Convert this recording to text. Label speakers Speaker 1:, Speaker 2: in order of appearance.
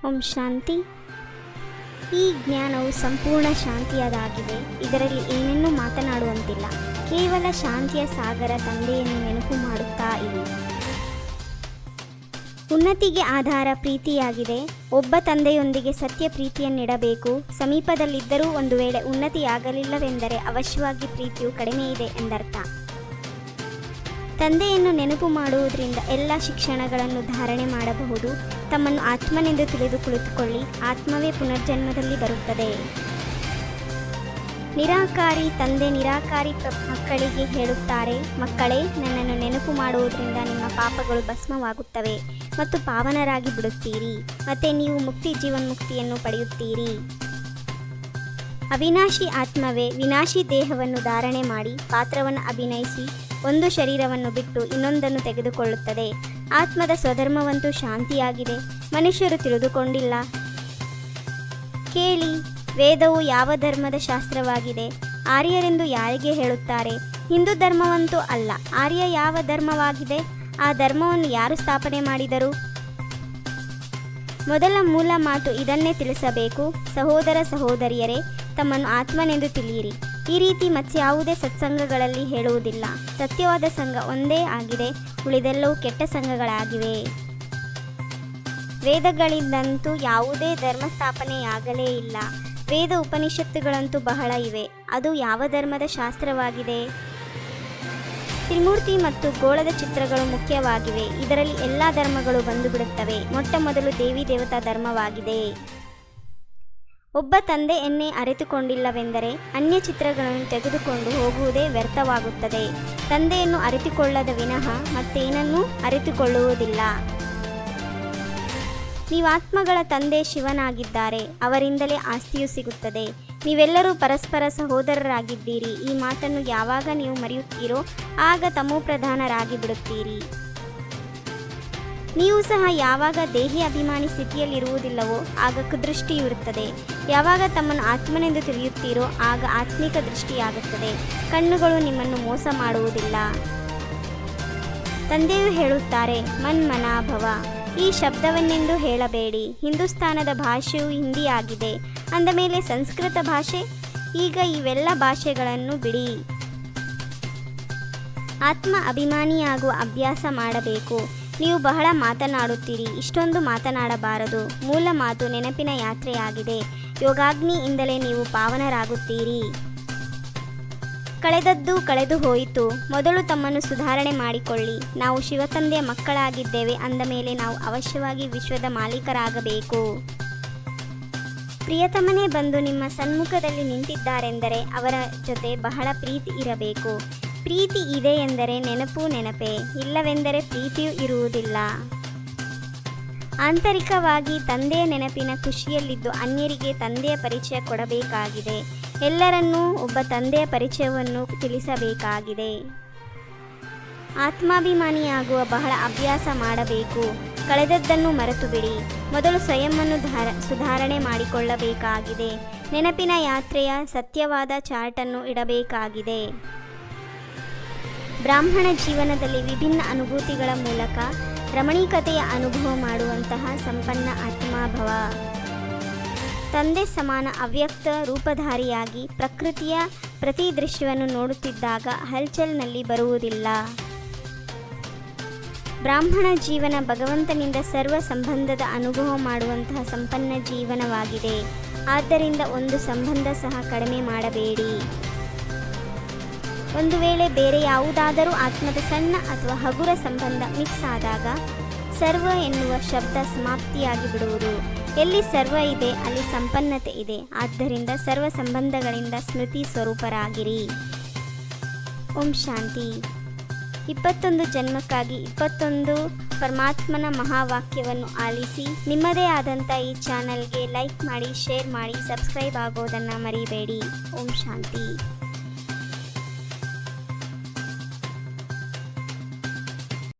Speaker 1: ಓಂ ಶಾಂತಿ. ಈ ಜ್ಞಾನವು ಸಂಪೂರ್ಣ ಶಾಂತಿಯದಾಗಿದೆ. ಇದರಲ್ಲಿ ಏನನ್ನೂ ಮಾತನಾಡುವಂತಿಲ್ಲ. ಕೇವಲ ಶಾಂತಿಯ ಸಾಗರ ತಂದೆಯನ್ನು ನೆನಪು ಮಾಡುತ್ತಾ ಇರಿ. ಉನ್ನತಿಗೆ ಆಧಾರ ಪ್ರೀತಿಯಾಗಿದೆ. ಒಬ್ಬ ತಂದೆಯೊಂದಿಗೆ ಸತ್ಯ ಪ್ರೀತಿಯನ್ನಿಡಬೇಕು. ಸಮೀಪದಲ್ಲಿದ್ದರೂ ಒಂದು ವೇಳೆ ಉನ್ನತಿಯಾಗಲಿಲ್ಲವೆಂದರೆ ಅವಶ್ಯವಾಗಿ ಪ್ರೀತಿಯು ಕಡಿಮೆ ಇದೆ ಎಂದರ್ಥ. ತಂದೆಯನ್ನು ನೆನಪು ಮಾಡುವುದರಿಂದ ಎಲ್ಲ ಶಿಕ್ಷಣಗಳನ್ನು ಧಾರಣೆ ಮಾಡಬಹುದು. ತಮ್ಮನ್ನು ಆತ್ಮನೆಂದು ತಿಳಿದು ಕುಳಿತುಕೊಳ್ಳಿ. ಆತ್ಮವೇ ಪುನರ್ಜನ್ಮದಲ್ಲಿ ಬರುತ್ತದೆ. ನಿರಾಕಾರಿ ತಂದೆ ನಿರಾಕಾರಿ ಮಕ್ಕಳಿಗೆ ಹೇಳುತ್ತಾರೆ, ಮಕ್ಕಳೇ, ನನ್ನನ್ನು ನೆನಪು ಮಾಡುವುದರಿಂದ ನಿಮ್ಮ ಪಾಪಗಳು ಭಸ್ಮವಾಗುತ್ತವೆ ಮತ್ತು ಪಾವನರಾಗಿ ಬಿಡುತ್ತೀರಿ. ಮತ್ತೆ ನೀವು ಮುಕ್ತಿ ಜೀವನ್ಮುಕ್ತಿಯನ್ನು ಪಡೆಯುತ್ತೀರಿ. ಅವಿನಾಶಿ ಆತ್ಮವೇ ವಿನಾಶಿ ದೇಹವನ್ನು ಧಾರಣೆ ಮಾಡಿ ಪಾತ್ರವನ್ನು ಅಭಿನಯಿಸಿ ಒಂದು ಶರೀರವನ್ನು ಬಿಟ್ಟು ಇನ್ನೊಂದನ್ನು ತೆಗೆದುಕೊಳ್ಳುತ್ತದೆ. ಆತ್ಮದ ಸ್ವಧರ್ಮವಂತೂ ಶಾಂತಿಯಾಗಿದೆ. ಮನುಷ್ಯರು ತಿಳಿದುಕೊಂಡಿಲ್ಲ. ಕೇಳಿ, ವೇದವು ಯಾವ ಧರ್ಮದ ಶಾಸ್ತ್ರವಾಗಿದೆ? ಆರ್ಯರೆಂದು ಯಾರಿಗೆ ಹೇಳುತ್ತಾರೆ? ಹಿಂದೂ ಧರ್ಮವಂತೂ ಅಲ್ಲ. ಆರ್ಯ ಯಾವ ಧರ್ಮವಾಗಿದೆ? ಆ ಧರ್ಮವನ್ನು ಯಾರು ಸ್ಥಾಪನೆ ಮಾಡಿದರು? ಮೊದಲ ಮೂಲ ಮಾತು ಇದನ್ನೇ ತಿಳಿಸಬೇಕು. ಸಹೋದರ ಸಹೋದರಿಯರೇ, ತಮ್ಮನ್ನು ಆತ್ಮನೆಂದು ತಿಳಿಯಿರಿ. ಈ ರೀತಿ ಮತ್ಯಾವುದೇ ಸತ್ಸಂಗಗಳಲ್ಲಿ ಹೇಳುವುದಿಲ್ಲ. ಸತ್ಯವಾದ ಸಂಘ ಒಂದೇ ಆಗಿದೆ, ಉಳಿದೆಲ್ಲವೂ ಕೆಟ್ಟ ಸಂಘಗಳಾಗಿವೆ. ವೇದಗಳಿಂದಂತೂ ಯಾವುದೇ ಧರ್ಮ ಸ್ಥಾಪನೆಯಾಗಲೇ ಇಲ್ಲ. ವೇದ ಉಪನಿಷತ್ತುಗಳಂತೂ ಬಹಳ ಇವೆ. ಅದು ಯಾವ ಧರ್ಮದ ಶಾಸ್ತ್ರವಾಗಿದೆ? ತ್ರಿಮೂರ್ತಿ ಮತ್ತು ಗೋಳದ ಚಿತ್ರಗಳು ಮುಖ್ಯವಾಗಿವೆ. ಇದರಲ್ಲಿ ಎಲ್ಲ ಧರ್ಮಗಳು ಬಂದುಬಿಡುತ್ತವೆ. ಮೊಟ್ಟ ಮೊದಲು ದೇವಿ ದೇವತಾ ಧರ್ಮವಾಗಿದೆ. ಒಬ್ಬ ತಂದೆ ಎನ್ನೇ ಅರಿತುಕೊಂಡಿಲ್ಲವೆಂದರೆ ಅನ್ಯ ಚಿತ್ರಗಳನ್ನು ತೆಗೆದುಕೊಂಡು ಹೋಗುವುದೇ ವ್ಯರ್ಥವಾಗುತ್ತದೆ. ತಂದೆಯನ್ನು ಅರಿತುಕೊಳ್ಳದ ವಿನಃ ಮತ್ತೇನನ್ನೂ ಅರಿತುಕೊಳ್ಳುವುದಿಲ್ಲ. ನೀವಾತ್ಮಗಳ ತಂದೆ ಶಿವನಾಗಿದ್ದಾರೆ. ಅವರಿಂದಲೇ ಆಸ್ತಿಯು ಸಿಗುತ್ತದೆ. ನೀವೆಲ್ಲರೂ ಪರಸ್ಪರ ಸಹೋದರರಾಗಿದ್ದೀರಿ. ಈ ಮಾತನ್ನು ಯಾವಾಗ ನೀವು ಮರೆಯುತ್ತೀರೋ ಆಗ ತಮೋಪ್ರಧಾನರಾಗಿ ಬಿಡುತ್ತೀರಿ. ನೀವು ಸಹ ಯಾವಾಗ ದೇಹಿ ಅಭಿಮಾನಿ ಸ್ಥಿತಿಯಲ್ಲಿರುವುದಿಲ್ಲವೋ ಆಗ ಕುದೃಷ್ಟಿಯಿರುತ್ತದೆ. ಯಾವಾಗ ತಮ್ಮನ್ನು ಆತ್ಮನೆಂದು ತಿಳಿಯುತ್ತೀರೋ ಆಗ ಆತ್ಮಿಕ ದೃಷ್ಟಿಯಾಗುತ್ತದೆ. ಕಣ್ಣುಗಳು ನಿಮ್ಮನ್ನು ಮೋಸ ಮಾಡುವುದಿಲ್ಲ. ತಂದೆಯು ಹೇಳುತ್ತಾರೆ, ಮನ್ಮನಾಭವ. ಈ ಶಬ್ದವನ್ನೆಂದು ಹೇಳಬೇಡಿ. ಹಿಂದೂಸ್ತಾನದ ಭಾಷೆಯು ಹಿಂದಿಯಾಗಿದೆ. ಅಂದಮೇಲೆ ಸಂಸ್ಕೃತ ಭಾಷೆ? ಈಗ ಇವೆಲ್ಲ ಭಾಷೆಗಳನ್ನು ಬಿಡಿ. ಆತ್ಮ ಅಭಿಮಾನಿಯಾಗುವ ಅಭ್ಯಾಸ ಮಾಡಬೇಕು. ನೀವು ಬಹಳ ಮಾತನಾಡುತ್ತೀರಿ. ಇಷ್ಟೊಂದು ಮಾತನಾಡಬಾರದು. ಮೂಲ ಮಾತು ನೆನಪಿನ ಯಾತ್ರೆಯಾಗಿದೆ. ಯೋಗಾಗ್ನಿಯಿಂದಲೇ ನೀವು ಪಾವನರಾಗುತ್ತೀರಿ. ಕಳೆದದ್ದು ಕಳೆದು ಹೋಯಿತು. ಮೊದಲು ತಮ್ಮನ್ನು ಸುಧಾರಣೆ ಮಾಡಿಕೊಳ್ಳಿ. ನಾವು ಶಿವತಂದೆಯ ಮಕ್ಕಳಾಗಿದ್ದೇವೆ ಅಂದ ಮೇಲೆ ನಾವು ಅವಶ್ಯವಾಗಿ ವಿಶ್ವದ ಮಾಲೀಕರಾಗಬೇಕು. ಪ್ರಿಯತಮನೇ ಬಂದು ನಿಮ್ಮ ಸನ್ಮುಖದಲ್ಲಿ ನಿಂತಿದ್ದಾರೆಂದರೆ ಅವರ ಜೊತೆ ಬಹಳ ಪ್ರೀತಿ ಇರಬೇಕು. ಪ್ರೀತಿ ಇದೆ ಎಂದರೆ ನೆನಪು ನೆನಪೇ, ಇಲ್ಲವೆಂದರೆ ಪ್ರೀತಿಯೂ ಇರುವುದಿಲ್ಲ. ಆಂತರಿಕವಾಗಿ ತಂದೆಯ ನೆನಪಿನ ಖುಷಿಯಲ್ಲಿದ್ದು ಅನ್ಯರಿಗೆ ತಂದೆಯ ಪರಿಚಯ ಕೊಡಬೇಕಾಗಿದೆ. ಎಲ್ಲರನ್ನೂ ಒಬ್ಬ ತಂದೆಯ ಪರಿಚಯವನ್ನು ತಿಳಿಸಬೇಕಾಗಿದೆ. ಆತ್ಮಾಭಿಮಾನಿಯಾಗುವ ಬಹಳ ಅಭ್ಯಾಸ ಮಾಡಬೇಕು. ಕಳೆದದ್ದನ್ನು ಮರೆತು ಬಿಡಿ. ಮೊದಲು ಸ್ವಯಂವನ್ನು ಸುಧಾರಣೆ ಮಾಡಿಕೊಳ್ಳಬೇಕಾಗಿದೆ. ನೆನಪಿನ ಯಾತ್ರೆಯ ಸತ್ಯವಾದ ಚಾರ್ಟನ್ನು ಇಡಬೇಕಾಗಿದೆ. ಬ್ರಾಹ್ಮಣ ಜೀವನದಲ್ಲಿ ವಿಭಿನ್ನ ಅನುಭೂತಿಗಳ ಮೂಲಕ ರಮಣೀಕತೆಯ ಅನುಭವ ಮಾಡುವಂತಹ ಸಂಪನ್ನ ಆತ್ಮಾಭವ. ತಂದೆ ಸಮಾನ ಅವ್ಯಕ್ತ ರೂಪಧಾರಿಯಾಗಿ ಪ್ರಕೃತಿಯ ಪ್ರತಿ ದೃಶ್ಯವನ್ನು ನೋಡುತ್ತಿದ್ದಾಗ ಹಲ್ಚಲ್ನಲ್ಲಿ ಬರುವುದಿಲ್ಲ. ಬ್ರಾಹ್ಮಣ ಜೀವನ ಭಗವಂತನಿಂದ ಸರ್ವ ಸಂಬಂಧದ ಅನುಭವ ಮಾಡುವಂತಹ ಸಂಪನ್ನ ಜೀವನವಾಗಿದೆ. ಆದ್ದರಿಂದ ಒಂದು ಸಂಬಂಧ ಸಹ ಕಡಿಮೆ ಮಾಡಬೇಡಿ. ಒಂದು ವೇಳೆ ಬೇರೆ ಯಾವುದಾದರೂ ಆತ್ಮದ ಸಣ್ಣ ಅಥವಾ ಹಗುರ ಸಂಬಂಧ ಮಿಕ್ಸ್ ಆದಾಗ ಸರ್ವ ಎನ್ನುವ ಶಬ್ದ ಸಮಾಪ್ತಿಯಾಗಿ ಬಿಡುವುದು. ಎಲ್ಲಿ ಸರ್ವ ಇದೆ ಅಲ್ಲಿ ಸಂಪನ್ನತೆ ಇದೆ. ಆದ್ದರಿಂದ ಸರ್ವ ಸಂಬಂಧಗಳಿಂದ ಸ್ಮೃತಿ ಸ್ವರೂಪರಾಗಿರಿ. ಓಂ ಶಾಂತಿ. 21 ಜನ್ಮಕ್ಕಾಗಿ 21 ಪರಮಾತ್ಮನ ಮಹಾವಾಕ್ಯವನ್ನು ಆಲಿಸಿ. ನಿಮ್ಮದೇ ಆದಂಥ ಈ ಚಾನಲ್ಗೆ ಲೈಕ್ ಮಾಡಿ, ಶೇರ್ ಮಾಡಿ, ಸಬ್ಸ್ಕ್ರೈಬ್ ಆಗೋದನ್ನು ಮರಿಬೇಡಿ. ಓಂ ಶಾಂತಿ.